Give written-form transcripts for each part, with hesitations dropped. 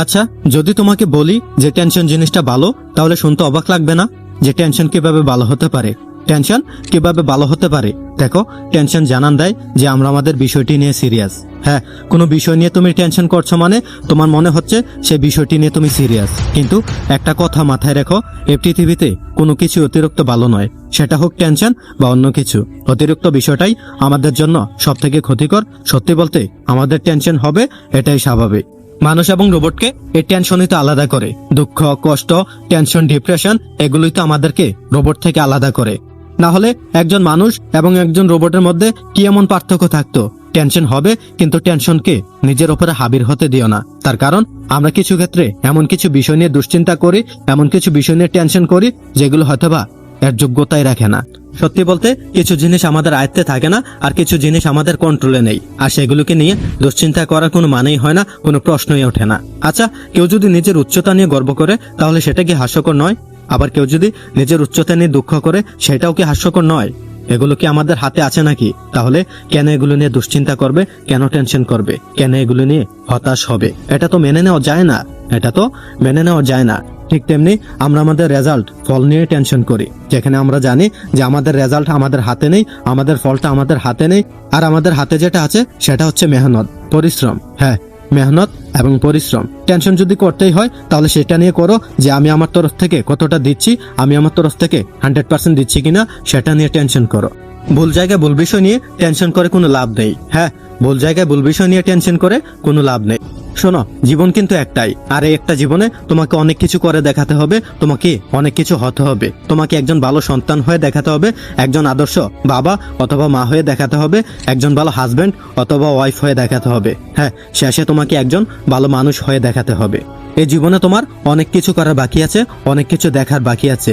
আচ্ছা, যদি তোমাকে বলি যে টেনশন জিনিসটা ভালো, তাহলে শুনতে অবাক লাগবে না? যে টেনশন কিভাবে ভালো হতে পারে? টেনশন কিভাবে ভালো হতে পারে? দেখো, টেনশন জানান দেয় যে আমরা আমাদের বিষয়টি নিয়ে সিরিয়াস। হ্যাঁ, কোনো বিষয় নিয়ে তুমি টেনশন করছো মানে তোমার মনে হচ্ছে সেই বিষয়টি নিয়ে তুমি সিরিয়াস। কিন্তু একটা কথা মাথায় রেখো, এই পৃথিবীতে কোনো কিছু অতিরিক্ত ভালো নয়, সেটা হোক টেনশন বা অন্য কিছু। অতিরিক্ত বিষয়টাই আমাদের জন্য সব থেকে ক্ষতিকর। সত্যি বলতে আমাদের টেনশন হবে, এটাই স্বাভাবিক। মানুষ এবং রোবটকে এই টেনশনই তো আলাদা করে। দুঃখ, কষ্ট, টেনশন, ডিপ্রেশন এগুলোই তো আমাদেরকে রোবট থেকে আলাদা করে। না হলে একজন মানুষ এবং একজন রোবটের মধ্যে কি এমন পার্থক্য থাকতো? টেনশন হবে, কিন্তু টেনশনকে নিজের উপরে হাবির হতে দিও না। তার কারণ আমরা কিছু ক্ষেত্রে এমন কিছু বিষয় নিয়ে দুশ্চিন্তা করি, এমন কিছু বিষয় নিয়ে টেনশন করি যেগুলো হয়তোবা এর যোগ্যতাই রাখে না। সত্যি বলতে কিছু জিনিস আমাদের আয়ত্তে থাকে না, আর কিছু জিনিস আমাদের কন্ট্রোলে নেই, আর সেগুলোকে নিয়ে দুশ্চিন্তা করার কোনো মানেই হয় না, কোনো প্রশ্নই ওঠে না। আচ্ছা, কেউ যদি নিজের উচ্চতা নিয়ে গর্ব করে তাহলে সেটা কি হাস্যকর নয়? আবার কেউ যদি নিজের উচ্চতা নিয়ে দুঃখ করে সেটাও কি হাস্যকর নয়? এগুলো কি আমাদের হাতে আছে নাকি? তাহলে কেন এগুলো নিয়ে দুশ্চিন্তা করবে? কেন টেনশন করবে? কেন এগুলো নিয়ে হতাশ হবে? এটা তো মেনে নেওয়া যায় না, এটা তো মেনে নেওয়া যায় না। ঠিক তেমনি আমরা আমাদের রেজাল্ট, ফল নিয়ে টেনশন করি, যেখানে আমরা জানি যে আমাদের রেজাল্ট আমাদের হাতে নেই, আমাদের ফলটা আমাদের হাতে নেই, আর আমাদের হাতে যেটা আছে সেটা হচ্ছে মেহনত, পরিশ্রম। হ্যাঁ, মেহনত এবং পরিশ্রম। টেনশন যদি করতেই হয় তাহলে সেটা নিয়ে করো যে আমি আমার তরফ থেকে কতটা দিচ্ছি, আমি আমার তরফ থেকে 100% দিচ্ছি কিনা, সেটা নিয়ে টেনশন করো। ভুল জায়গায় ভুল বিষয় নিয়ে টেনশন করে কোনো লাভ নেই। হ্যাঁ, ভুল জায়গায় ভুল বিষয় নিয়ে টেনশন করে কোনো লাভ নেই। শোনো, জীবন কিন্তু একটাই, আর এই একটা জীবনে তোমাকে অনেক কিছু করে দেখাতে হবে, তোমাকে অনেক কিছু হতে হবে। তোমাকে একজন ভালো সন্তান হয়ে দেখাতে হবে, একজন আদর্শ বাবা অথবা মা হয়ে দেখাতে হবে, একজন ভালো হাজবেন্ড অথবা ওয়াইফ হয়ে দেখাতে হবে। হ্যাঁ, শেষে তোমাকে একজন ভালো মানুষ হয়ে দেখাতে হবে। এই জীবনে তোমার অনেক কিছু করার বাকি আছে, অনেক কিছু দেখার বাকি আছে,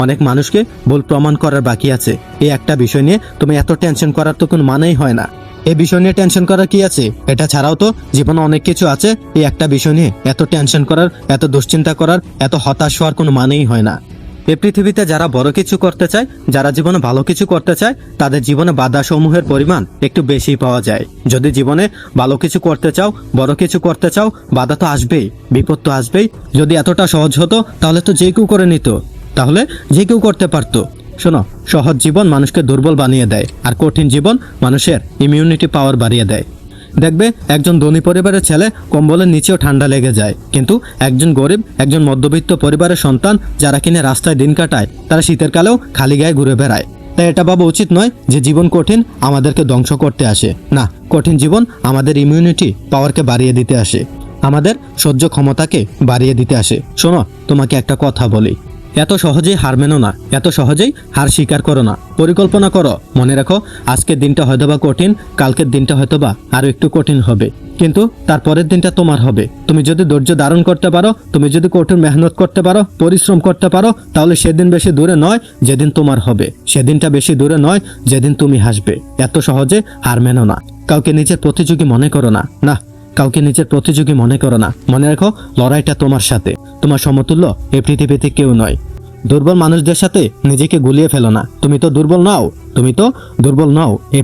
অনেক মানুষকে ভুল প্রমাণ করার বাকি আছে। এই একটা বিষয় নিয়ে তুমি এত টেনশন করার তো কোনো মানেই হয় না। এই বিষয় নিয়ে টেনশন করার কি আছে? এটা ছাড়াও তো জীবনে অনেক কিছু আছে। এই একটা বিষয় নিয়ে এত টেনশন করার, এত দুশ্চিন্তা করার, এত হতাশ হওয়ার কোনো মানেই হয় না। এই পৃথিবীতে যারা বড় কিছু করতে চায়, যারা জীবনে ভালো কিছু করতে চায়, তাদের জীবনে বাধা সমূহের পরিমাণ একটু বেশি পাওয়া যায়। যদি জীবনে ভালো কিছু করতে চাও, বড় কিছু করতে চাও, বাধা তো আসবেই, বিপদ তো আসবেই। যদি এতটা সহজ হতো তাহলে তো যে কেউ করে নিত, তাহলে যে কেউ করতে পারতো। শোনো, সহজ জীবন মানুষকে দুর্বল বানিয়ে দেয়, আর কঠিন জীবন মানুষের ইমিউনিটি পাওয়ার বাড়িয়ে দেয়। দেখবে একজন ধনী পরিবারের ছেলে কম্বলের নিচেও ঠান্ডা লেগে যায়, কিন্তু একজন গরিব, একজন মধ্যবিত্ত পরিবারের সন্তান যারা কিনে রাস্তায় দিন কাটায়, তারা শীতের কালেও খালি গায়ে ঘুরে বেড়ায়। তাই এটা ভাবা উচিত নয় যে জীবন কঠিন আমাদেরকে ধ্বংস করতে আসে। না, কঠিন জীবন আমাদের ইমিউনিটি পাওয়ারকে বাড়িয়ে দিতে আসে, আমাদের সহ্য ক্ষমতাকে বাড়িয়ে দিতে আসে। শোনো, তোমাকে একটা কথা বলি, এত সহজেই হার মেনো না, এত সহজেই হার স্বীকার করো না। পরিকল্পনা করো, মনে রাখো আজকের দিনটা হয়তোবা কঠিন, কালকের দিনটা হয়তোবা আরো একটু কঠিন হবে, কিন্তু তারপরের দিনটা তোমার হবে। তুমি যদি ধৈর্য ধারণ করতে পারো, তুমি যদি কঠোর মেহনত করতে পারো, পরিশ্রম করতে পারো, তাহলে সেদিন বেশি দূরে নয় যেদিন তোমার হবে, সেদিনটা বেশি দূরে নয় যেদিন তুমি হাসবে। এত সহজে হার মেনো না, কাউকে নিজের প্রতিযোগী মনে করো না, না, কাউকে নিজের প্রতিযোগী মনে করো না। মনে রাখো লড়াইটা তোমার সাথে, তোমার সমতুল্য এই পৃথিবীতে কেউ নয়। দুর্বল মানুষদের সাথে নিজেকে গুলিয়ে ফেলো না। তুমি তো দুর্বল নাও, তুমি তো দুর্বল নাও। এই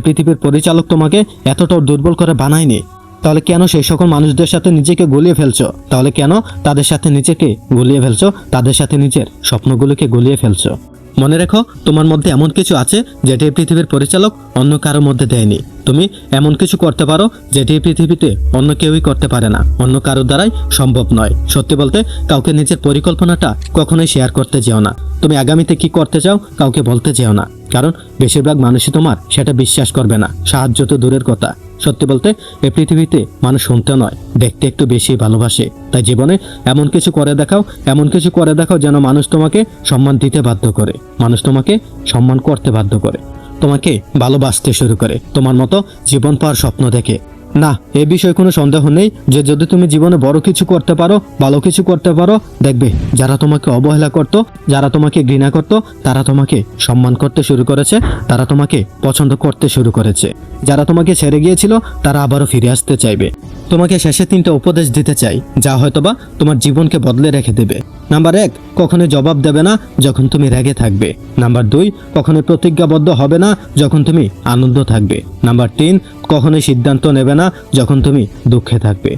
পৃথিবীর পরিচালক তোমাকে এতটাও দুর্বল করে বানায়নি। তাহলে কেন সেই সকল মানুষদের সাথে নিজেকে গুলিয়ে ফেলছো? তাহলে কেন তাদের সাথে নিজেকে গুলিয়ে ফেলছো? তাদের সাথে নিজের স্বপ্নগুলোকে গুলিয়ে ফেলছো? মনে রেখো, তোমার মধ্যে এমন কিছু আছে যেটা এই পৃথিবীর পরিচালক অন্য কারোর মধ্যে দেয়নি। তুমি এমন কিছু করতে পারো যেটা এই পৃথিবীতে অন্য কেউই করতে পারে না, অন্য কারোর দ্বারাই সম্ভব নয়। সত্যি বলতে কাউকে নিজের পরিকল্পনাটা কখনোই শেয়ার করতে যেও না। তুমি আগামীতে কি করতে চাও কাউকে বলতে যেও না, কারণ বেশিরভাগ মানুষই তোমার সেটা বিশ্বাস করবে না, সাহায্য তো দূরের কথা। সত্যি বলতে এই পৃথিবীতে মানুষ শুনতে নয়, দেখতে একটু বেশি ভালোবাসে। তাই জীবনে এমন কিছু করে দেখাও, এমন কিছু করে দেখাও যেন মানুষ তোমাকে সম্মান দিতে বাধ্য করে, মানুষ তোমাকে সম্মান করতে বাধ্য করে, তোমাকে ভালোবাসতে শুরু করে, তোমার মতো জীবন পাওয়ার স্বপ্ন দেখে। না, এ বিষয়ে কোনো সন্দেহ নেই যে যদি তুমি জীবনে বড় কিছু করতে পারো, ভালো কিছু করতে পারো, দেখবে যারা তোমাকে অবহেলা করতো, যারা তোমাকে ঘৃণা করতো, তারা তোমাকে সম্মান করতে শুরু করেছে, তারা তোমাকে পছন্দ করতে শুরু করেছে। যারা তোমাকে ছেড়ে গিয়েছিল তারা আবারও ফিরে আসতে চাইবে। তোমাকে শেষে 3টা উপদেশ দিতে চাই, যা হয়তোবা তোমার জীবনকে বদলে রেখে দেবে। নাম্বার 1, কখনোই জবাব দেবে না যখন তুমি রেগে থাকবে। নাম্বার 2, কখনোই প্রতিজ্ঞাবদ্ধ হবে না যখন তুমি আনন্দ থাকবে। নাম্বার 3, কখনোই সিদ্ধান্ত নেবে না যখন তুমি দুঃখে থাকবে।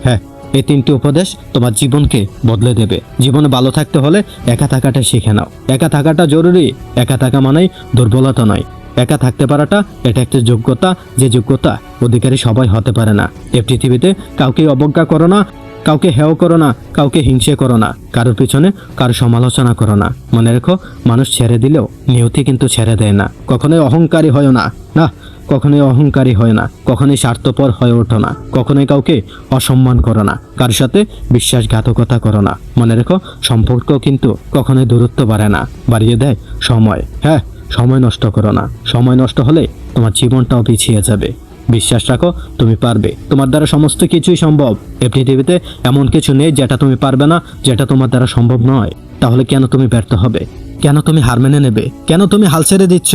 হ্যাঁ, এই 3টি উপদেশ তোমার জীবনকে বদলে দেবে। জীবনে ভালো থাকতে হলে একা থাকাটা শিখে নাও। একা থাকাটা জরুরি। একা থাকা মানেই দুর্বলতা নয়। একা থাকতে পারাটা এটা একটা যোগ্যতা, যে যোগ্যতা অধিকারী সবাই হতে পারে না। এই পৃথিবীতে কাউকে অবজ্ঞা করো না, কাউকে হেয় করো না, কাউকে হিংসে করো না, কারোর পিছনে কারো সমালোচনা করো না। মনে রেখো, মানুষ ছেড়ে দিলেও নিয়তি কিন্তু ছেড়ে দেয় না। কখনোই অহংকারী হয় না, না, কখনোই অহংকারী হয় না, কখনোই স্বার্থপর হয়ে ওঠো না, কখনোই কাউকে অসম্মান করো না, কারোর সাথে বিশ্বাসঘাতকতা করো না। মনে রেখো, সম্পর্ক কিন্তু কখনোই দূরত্ব বাড়ে না, বাড়িয়ে দেয় সময়। হ্যাঁ, সময় নষ্ট করো না। সময় নষ্ট হলে তোমার জীবনটাও পিছিয়ে যাবে। বিশ্বাস রাখো, তুমি পারবে। তোমার দ্বারা সমস্ত কিছুই সম্ভব। এই পৃথিবীতে এমন কিছু নেই যেটা তুমি পারবে না, যেটা তোমার দ্বারা সম্ভব নয়। তাহলে কেন তুমি ব্যর্থ হবে? কেন তুমি হার মেনে নেবে? কেন তুমি হাল ছেড়ে দিচ্ছ?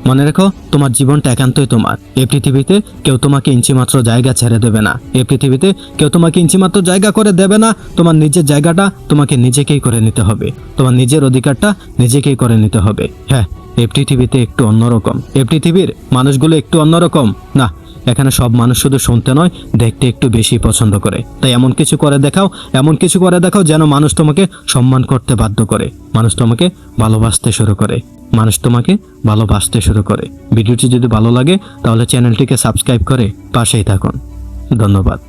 মনে রেখো, তোমার জীবনটা একান্তই তোমার। এই পৃথিবীতে কেউ তোমাকে ইঞ্চিমাত্র জায়গা ছেড়ে দেবে না। এই পৃথিবীতে কেউ তোমাকে ইঞ্চিমাত্র জায়গা করে দেবে না। তোমার নিজের জায়গাটা তোমাকে নিজেকেই করে নিতে হবে। তোমার নিজের অধিকারটা নিজেকেই করে নিতে হবে। হ্যাঁ, এই পৃথিবীতে একটু অন্যরকম। এই পৃথিবীর মানুষগুলো একটু অন্যরকম। না, এখানে সব মানুষ শুধু শুনতে নয়, দেখতে একটু বেশি পছন্দ করে। তাই এমন কিছু করে দেখাও, এমন কিছু করে দেখাও যেন মানুষ তোমাকে সম্মান করতে বাধ্য করে, মানুষ তোমাকে ভালোবাসতে শুরু করে, মানুষ তোমাকে ভালোবাসতে শুরু করে। ভিডিওটি যদি ভালো লাগে তাহলে চ্যানেলটিকে সাবস্ক্রাইব করে পাশেই থাকুন। ধন্যবাদ।